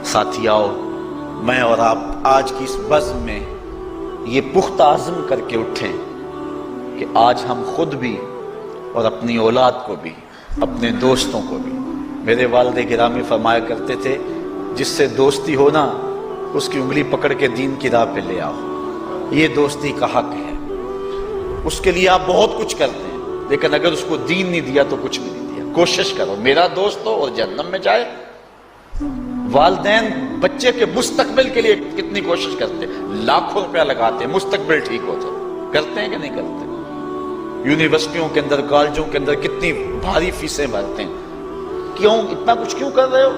ساتھیاؤ، میں اور آپ آج کی اس بزم میں یہ پختہ عزم کر کے اٹھیں کہ آج ہم خود بھی اور اپنی اولاد کو بھی، اپنے دوستوں کو بھی، میرے والد گرامی فرمایا کرتے تھے جس سے دوستی ہو نا اس کی انگلی پکڑ کے دین کی راہ پہ لے آؤ، یہ دوستی کا حق ہے۔ اس کے لیے آپ بہت کچھ کرتے ہیں لیکن اگر اس کو دین نہیں دیا تو کچھ بھی نہیں دیا۔ کوشش کرو میرا دوست ہو اور جہنم میں جائے۔ والدین بچے کے مستقبل کے لیے کتنی کوشش کرتے ہیں، لاکھوں روپیہ لگاتے ہیں مستقبل ٹھیک ہو جائے، کرتے ہیں کہ نہیں کرتے؟ یونیورسٹیوں کے اندر، کالجوں کے اندر کتنی بھاری فیسیں بھرتے ہیں، کیوں اتنا کچھ کیوں کر رہے ہو؟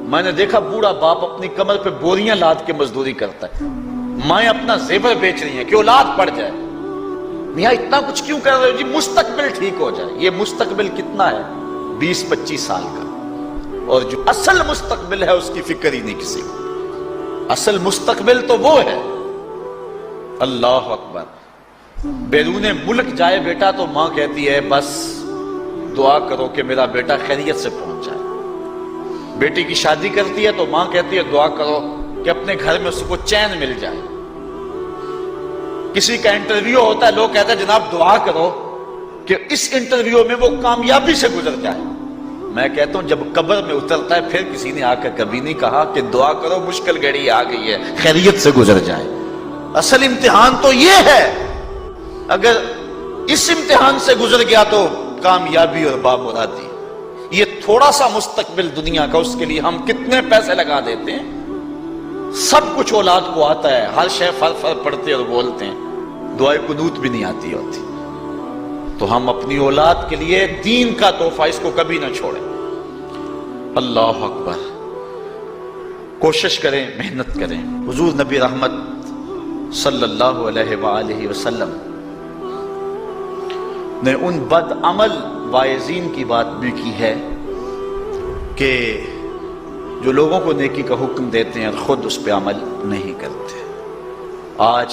میں نے دیکھا بوڑھا باپ اپنی کمر پہ بوریاں لاد کے مزدوری کرتا ہے، مائیں اپنا زیور بیچ رہی ہیں کہ اولاد پڑ جائے۔ میاں اتنا کچھ کیوں کر رہے ہو؟ جی مستقبل ٹھیک ہو جائے۔ یہ مستقبل کتنا ہے؟ 20-25 سال کا، اور جو اصل مستقبل ہے اس کی فکر ہی نہیں کسی کو۔ اصل مستقبل تو وہ ہے، اللہ اکبر، بیرون ملک جائے بیٹا تو ماں کہتی ہے بس دعا کرو کہ میرا بیٹا خیریت سے پہنچ جائے۔ بیٹی کی شادی کرتی ہے تو ماں کہتی ہے دعا کرو کہ اپنے گھر میں اس کو چین مل جائے۔ کسی کا انٹرویو ہوتا ہے، لوگ کہتے ہیں جناب دعا کرو کہ اس انٹرویو میں وہ کامیابی سے گزر جائے۔ میں کہتا ہوں جب قبر میں اترتا ہے پھر کسی نے آ کر کبھی نہیں کہا کہ دعا کرو مشکل گھڑی آ گئی ہے خیریت سے گزر جائے۔ اصل امتحان تو یہ ہے، اگر اس امتحان سے گزر گیا تو کامیابی اور بامرادی۔ یہ تھوڑا سا مستقبل دنیا کا، اس کے لیے ہم کتنے پیسے لگا دیتے ہیں۔ سب کچھ اولاد کو آتا ہے، ہر شے فر پڑھتے اور بولتے ہیں، دعائے قنوت بھی نہیں آتی ہوتی۔ تو ہم اپنی اولاد کے لیے دین کا تحفہ اس کو کبھی نہ چھوڑیں۔ اللہ اکبر، کوشش کریں، محنت کریں۔ حضور نبی رحمت صلی اللہ علیہ وآلہ وسلم نے ان بد عمل واعظین کی بات بھی کی ہے کہ جو لوگوں کو نیکی کا حکم دیتے ہیں اور خود اس پہ عمل نہیں کرتے۔ آج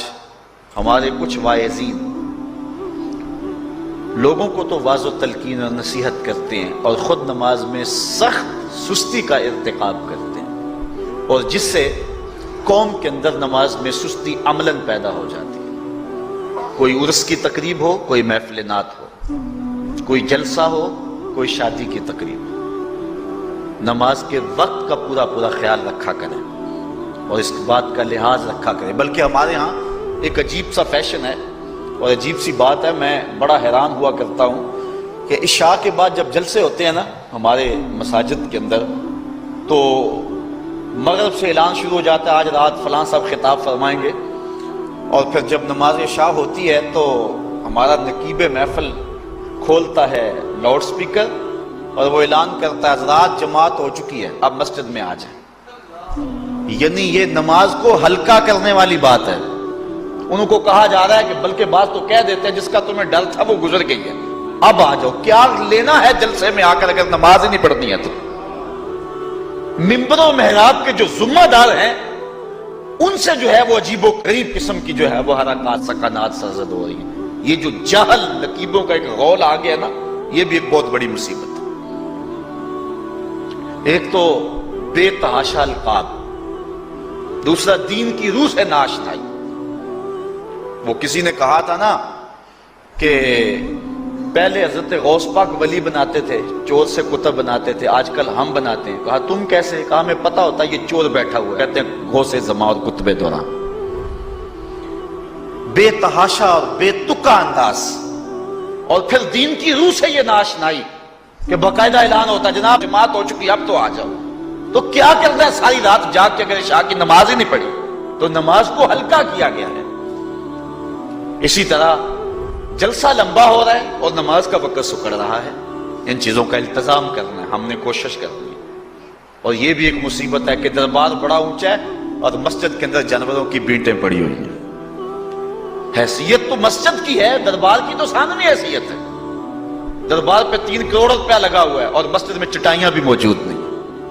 ہمارے کچھ واعظین لوگوں کو تو واعظ و تلقین اور نصیحت کرتے ہیں اور خود نماز میں سخت سستی کا ارتکاب کرتے ہیں، اور جس سے قوم کے اندر نماز میں سستی عملاً پیدا ہو جاتی ہے۔ کوئی عرس کی تقریب ہو، کوئی محفل نعت ہو، کوئی جلسہ ہو، کوئی شادی کی تقریب ہو، نماز کے وقت کا پورا خیال رکھا کریں اور اس بات کا لحاظ رکھا کریں۔ بلکہ ہمارے ہاں ایک عجیب سا فیشن ہے اور عجیب سی بات ہے، میں بڑا حیران ہوا کرتا ہوں کہ عشاء کے بعد جب جلسے ہوتے ہیں نا ہمارے مساجد کے اندر، تو مغرب سے اعلان شروع ہو جاتا ہے آج رات فلاں صاحب خطاب فرمائیں گے، اور پھر جب نماز عشاء ہوتی ہے تو ہمارا نقیب محفل کھولتا ہے لاؤڈ سپیکر اور وہ اعلان کرتا ہے حضرات جماعت ہو چکی ہے، اب مسجد میں آ جائیں۔ یعنی یہ نماز کو ہلکا کرنے والی بات ہے۔ انہوں کو کہا جا رہا ہے کہ بلکہ بعض تو کہہ دیتے ہیں جس کا تمہیں ڈر تھا وہ گزر گئی ہے، اب آ جاؤ۔ کیا لینا ہے جلسے میں آ کر اگر نماز ہی نہیں پڑھنی ہے تو؟ ممبر و محراب کے جو ذمہ دار ہیں ان سے جو ہے وہ عجیب و غریب قسم کی جو ہے وہ حرکات سکنات سرزد ہو رہی ہیں۔ یہ جو جاہل نقیبوں کا ایک غول آ گیا نا، یہ بھی ایک بہت بڑی مصیبت ہے۔ ایک تو بے تحاشا القاب، دوسرا دین کی روح سے ناشنائی۔ وہ کسی نے کہا تھا نا کہ پہلے حضرت غوث پاک ولی بناتے تھے، چور سے کتب بناتے تھے، آج کل ہم بناتے ہیں۔ کہا تم کیسے؟ کہا ہمیں پتہ ہوتا ہے یہ چور بیٹھا ہوا ہے، کہتے ہیں غوث زماں اور کتب دوراں۔ بے تحاشا اور بے تکا انداز، اور پھر دین کی روح سے یہ ناشنائی کہ باقاعدہ اعلان ہوتا ہے جناب جماعت ہو چکی اب تو آ جاؤ۔ تو کیا کرتا ہے ساری رات جاگ کے اگر عشاء کی نماز ہی نہیں پڑھی تو نماز کو ہلکا کیا گیا ہے۔ اسی طرح جلسہ لمبا ہو رہا ہے اور نماز کا وقت سکڑ رہا ہے۔ ان چیزوں کا التزام کرنا ہے، ہم نے کوشش کرنی ہے۔ اور یہ بھی ایک مصیبت ہے کہ دربار بڑا اونچا ہے اور مسجد کے اندر جانوروں کی بینٹیں پڑی ہوئی ہیں۔ حیثیت تو مسجد کی ہے، دربار کی تو ثانوی حیثیت ہے۔ دربار پہ 3 کروڑ روپیہ لگا ہوا ہے اور مسجد میں چٹائیاں بھی موجود نہیں۔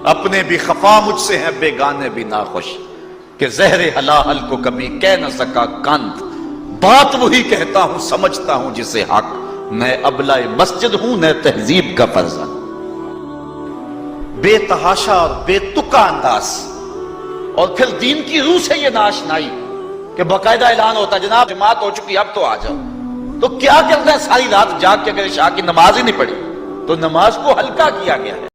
اپنے بھی خفا مجھ سے ہیں بیگانے بھی ناخوش، کہ زہر حلاحل کو کبھی کہہ نہ سکا کند، بات وہی کہتا ہوں سمجھتا ہوں جسے حق، نہ ابلہ مسجد ہوں نہ تہذیب کا فرزند۔ بے تحاشا اور بے تکا انداز، اور پھر دین کی روح سے یہ ناشنائی کہ باقاعدہ اعلان ہوتا ہے جناب جماعت ہو چکی اب تو آ جاؤ، تو کیا کرنا ہے ساری رات جاگ کے اگر عشاء کی نماز ہی نہیں پڑھی تو نماز کو ہلکا کیا گیا ہے۔